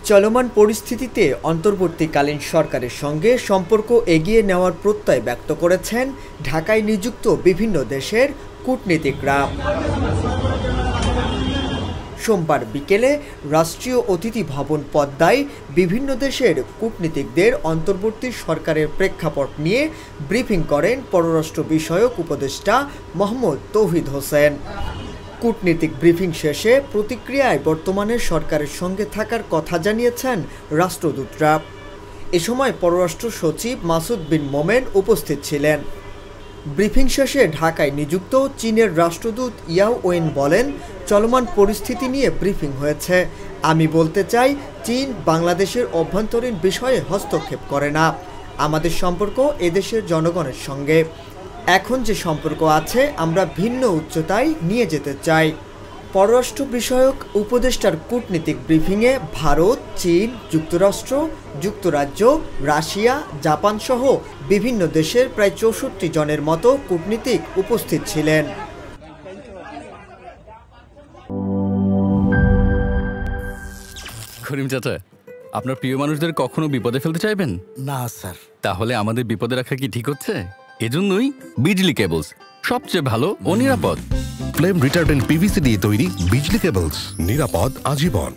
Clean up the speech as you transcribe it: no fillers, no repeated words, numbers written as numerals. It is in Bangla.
চলমান পরিস্থিতিতে অন্তর্বর্তীকালীন সরকারের সঙ্গে সম্পর্ক এগিয়ে নেওয়ার প্রত্যয় ব্যক্ত করেছেন ঢাকায় নিযুক্ত বিভিন্ন দেশের কূটনীতিকরা। সোমবার বিকেলে রাষ্ট্রীয় অতিথি ভবন পদ্মায় বিভিন্ন দেশের কূটনীতিকদের অন্তর্বর্তী সরকারের প্রেক্ষাপট নিয়ে ব্রিফিং করেন পররাষ্ট্র বিষয়ক উপদেষ্টা মোহাম্মদ তৌহিদ হোসেন। কূটনীতিক ব্রিফিং শেষে প্রতিক্রিয়ায় বর্তমানের সরকারের সঙ্গে থাকার কথা জানিয়েছেন রাষ্ট্রদূতরা। এ সময় পররাষ্ট্র সচিব মাসুদ বিন মোমেন উপস্থিত ছিলেন। ব্রিফিং শেষে ঢাকায় নিযুক্ত চীনের রাষ্ট্রদূত ইয়াও ওয়েন বলেন, চলমান পরিস্থিতি নিয়ে ব্রিফিং হয়েছে। আমি বলতে চাই, চীন বাংলাদেশের অভ্যন্তরীণ বিষয়ে হস্তক্ষেপ করে না। আমাদের সম্পর্ক এদেশের জনগণের সঙ্গে। এখন যে সম্পর্ক আছে আমরা ভিন্ন উচ্চতায় নিয়ে যেতে চাই। পররাষ্ট্র বিষয়ক উপদেষ্টার কূটনীতিক ব্রিফিংয়ে ভারত, চীন, যুক্তরাষ্ট্র, যুক্তরাজ্য, রাশিয়া, জাপান সহ বিভিন্ন দেশের প্রায় ৬৪ জনের মতো কূটনীতিক উপস্থিত ছিলেন। করিম চাচা, আপনার প্রিয় মানুষদের কখনো বিপদে ফেলতে চাইবেন না স্যার। তাহলে আমাদের বিপদে রাখা কি ঠিক হচ্ছে? এজন্যই বিজলি কেবলস সবচেয়ে ভালো ও নিরাপদ। ফ্লেম রিটার্ডেন্ট পিভিসি দিয়ে তৈরি বিজলি কেবলস, নিরাপদ আজীবন।